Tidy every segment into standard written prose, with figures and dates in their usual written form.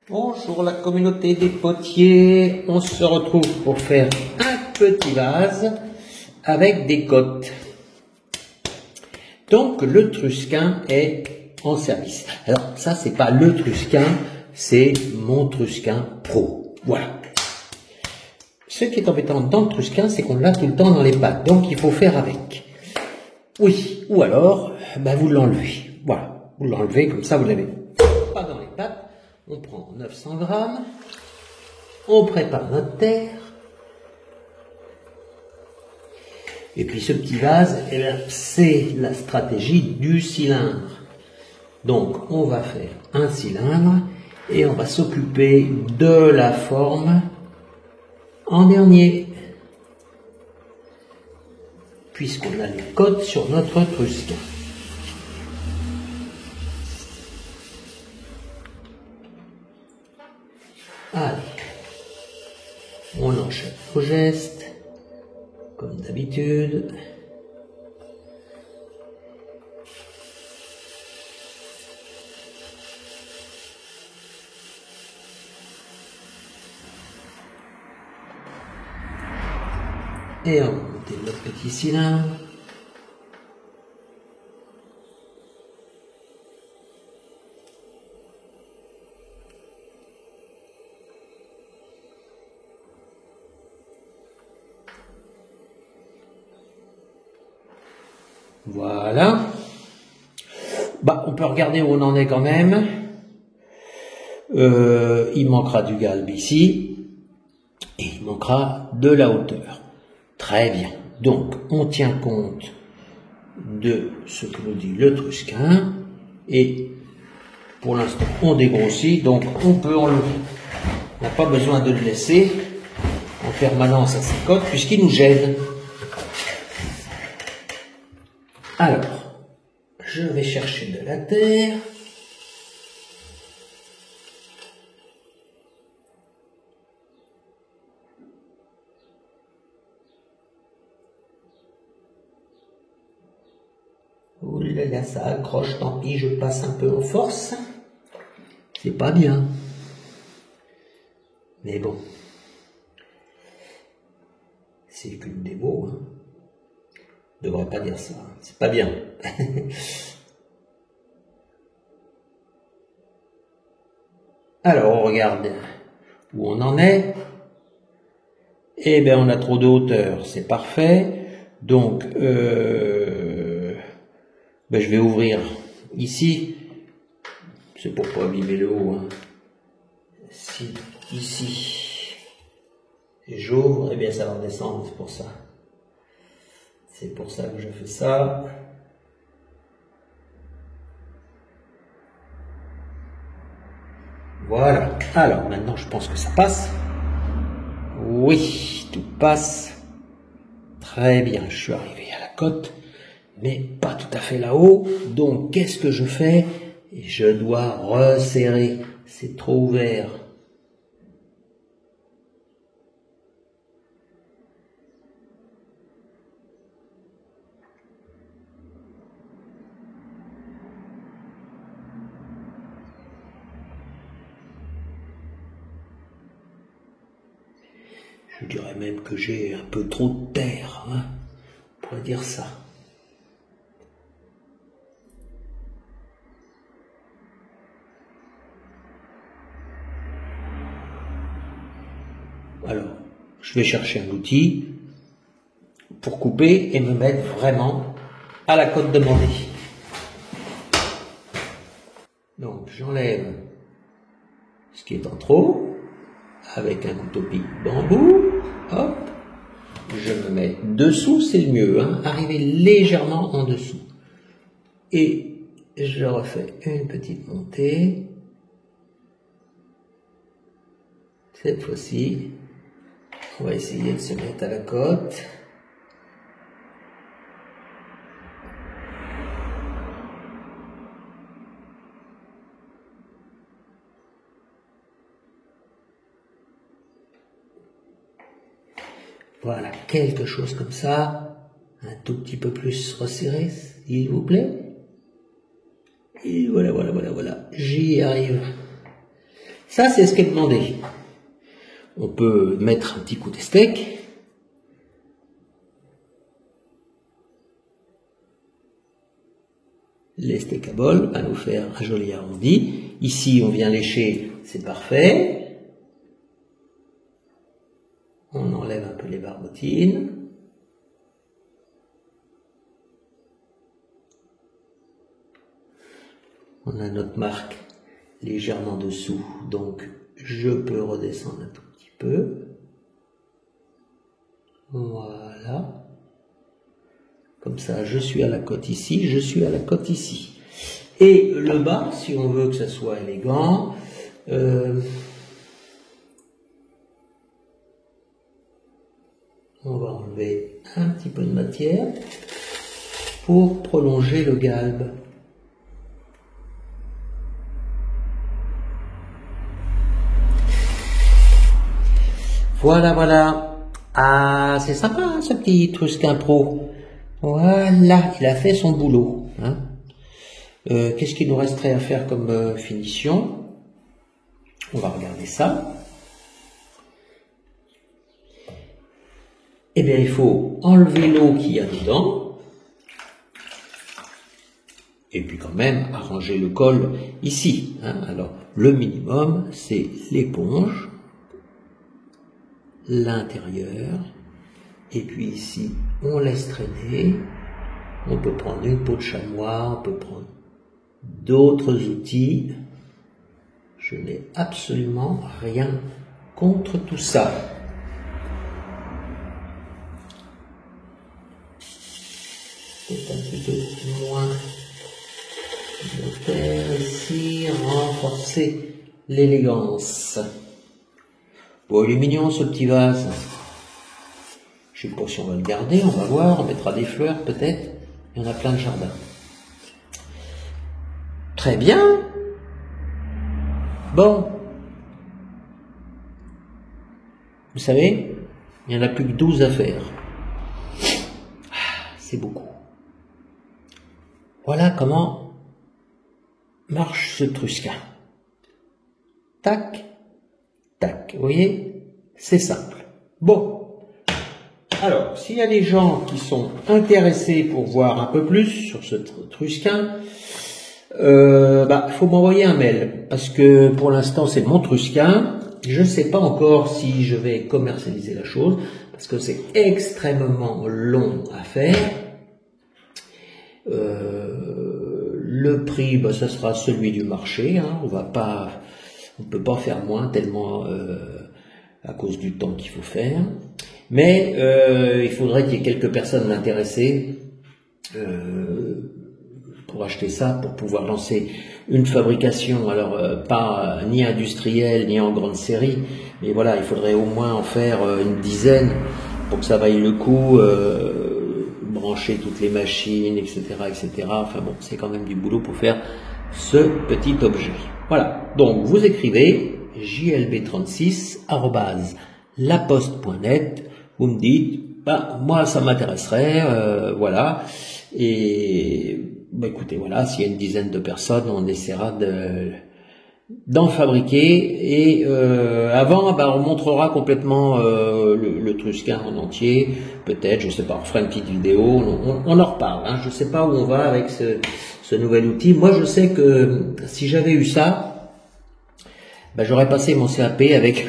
Bonjour la communauté des potiers, on se retrouve pour faire un petit vase avec des côtes. Donc le Trusquin est en service. Alors ça c'est pas le Trusquin, c'est mon Trusquin Pro. Voilà. Ce qui est embêtant dans le Trusquin, c'est qu'on l'a tout le temps dans les pattes, donc il faut faire avec. Oui, ou alors, vous l'enlevez. Voilà, vous l'enlevez comme ça, vous l'avez pas dans les pattes. On prend 900 grammes, on prépare notre terre, et puis ce petit vase, c'est la stratégie du cylindre. Donc on va faire un cylindre, et on va s'occuper de la forme en dernier, puisqu'on a les côtes sur notre Trusquin. Allez, on enchaîne au geste, comme d'habitude. Et on va monter notre petit cylindre. Voilà. On peut regarder où on en est quand même. Il manquera du galbe ici. Et il manquera de la hauteur. Très bien. Donc, on tient compte de ce que nous dit le Trusquin. Et pour l'instant, on dégrossit. Donc, on peut enlever. On n'a pas besoin de le laisser en permanence à ses côtes puisqu'il nous gêne. Alors, je vais chercher de la terre. Ouh là là, ça accroche, tant pis, je passe un peu en force. C'est pas bien. Mais bon. C'est qu'une démo, hein. Je devrais pas dire ça, c'est pas bien. Alors, on regarde où on en est. Eh bien, on a trop de hauteur, c'est parfait. Donc, je vais ouvrir ici. C'est pour pas abîmer le haut. Hein. Si ici, j'ouvre, eh bien, ça va redescendre, c'est pour ça. C'est pour ça que je fais ça. Voilà. Alors maintenant, je pense que ça passe. Oui, tout passe. Très bien, je suis arrivé à la côte, mais pas tout à fait là-haut. Donc, qu'est-ce que je fais? Je dois resserrer. C'est trop ouvert. Je dirais même que j'ai un peu trop de terre, hein, on pourrait dire ça. Alors, je vais chercher un outil pour couper et me mettre vraiment à la côte demandée. Donc, j'enlève ce qui est en trop. Avec un couteau pic bambou, hop, je me mets dessous, c'est le mieux, hein, arriver légèrement en dessous. Et je refais une petite montée. Cette fois-ci, on va essayer de se mettre à la côte. Voilà, quelque chose comme ça, un tout petit peu plus resserré, s'il vous plaît. Et voilà, j'y arrive. Ça, c'est ce qui est demandé. On peut mettre un petit coup de steak. Les steaks à bol va nous faire un joli arrondi. Ici, on vient lécher, c'est parfait. On enlève un peu les barbotines. On a notre marque légèrement dessous, donc je peux redescendre un tout petit peu. Voilà. Comme ça, je suis à la côte ici, je suis à la côte ici. Et le bas, si on veut que ça soit élégant, on va enlever un petit peu de matière pour prolonger le galbe. Voilà, voilà. Ah, c'est sympa, hein, ce petit Etrusquin Pro. Voilà, il a fait son boulot. Hein. Qu'est-ce qu'il nous resterait à faire comme finition? On va regarder ça. Eh bien, il faut enlever l'eau qu'il y a dedans. Et puis quand même, arranger le col ici. Hein. Alors, le minimum, c'est l'éponge, l'intérieur, et puis ici, on laisse traîner. On peut prendre une peau de chamois, on peut prendre d'autres outils. Je n'ai absolument rien contre tout ça. Peut-être un petit peu moins de terre ici, renforcer l'élégance. Bon, il est mignon ce petit vase. Je ne sais pas si on va le garder, on va voir, on mettra des fleurs peut-être. Il y en a plein de jardins. Très bien. Bon. Vous savez, il n'y en a plus que 12 à faire. C'est beaucoup. Voilà comment marche ce Etrusquin. Tac, tac. Vous voyez, c'est simple. Bon. Alors, s'il y a des gens qui sont intéressés pour voir un peu plus sur ce Etrusquin, faut m'envoyer un mail, parce que pour l'instant c'est mon Etrusquin. Je ne sais pas encore si je vais commercialiser la chose, parce que c'est extrêmement long à faire. Le prix, ça sera celui du marché. Hein. On peut pas faire moins tellement à cause du temps qu'il faut faire. Mais il faudrait qu'il y ait quelques personnes intéressées pour acheter ça, pour pouvoir lancer une fabrication, alors pas ni industrielle ni en grande série, mais voilà, il faudrait au moins en faire une dizaine pour que ça vaille le coup, brancher toutes les machines, etc., etc. Enfin bon, c'est quand même du boulot pour faire ce petit objet. Voilà, donc vous écrivez jlb36@laposte.net. Vous me dites, moi ça m'intéresserait, voilà, et écoutez, voilà, s'il y a une dizaine de personnes, on essaiera d'en fabriquer, et avant, on montrera complètement le Etrusquin en entier, peut-être, je sais pas, on fera une petite vidéo, on en reparle, hein, je sais pas où on va avec ce nouvel outil. Moi je sais que si j'avais eu ça, j'aurais passé mon CAP avec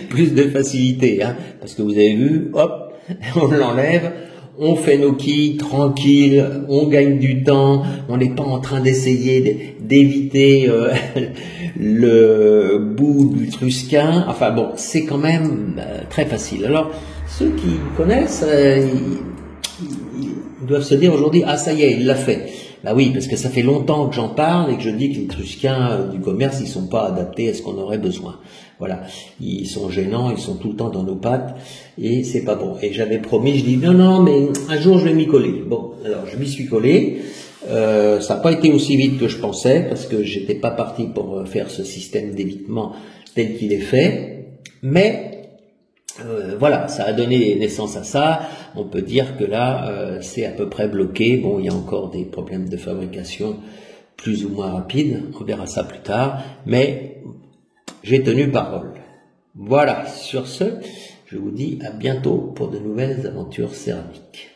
plus de facilité, hein, parce que vous avez vu, hop, on l'enlève, on fait nos quilles tranquille, on gagne du temps, on n'est pas en train d'essayer d'éviter le bout du Etrusquin. Enfin bon, c'est quand même très facile. Alors, ceux qui connaissent, ils doivent se dire aujourd'hui, ah ça y est, il l'a fait. Bah oui, parce que ça fait longtemps que j'en parle et que je dis que les Etrusquins du commerce, ils sont pas adaptés à ce qu'on aurait besoin. Voilà, ils sont gênants, ils sont tout le temps dans nos pattes et c'est pas bon. Et j'avais promis, je dis non, mais un jour je vais m'y coller. Bon, alors je m'y suis collé. Ça n'a pas été aussi vite que je pensais parce que j'étais pas parti pour faire ce système d'évitement tel qu'il est fait, mais voilà, ça a donné naissance à ça. On peut dire que là, c'est à peu près bloqué. Bon, il y a encore des problèmes de fabrication plus ou moins rapides. On verra ça plus tard. Mais j'ai tenu parole. Voilà, sur ce, je vous dis à bientôt pour de nouvelles aventures céramiques.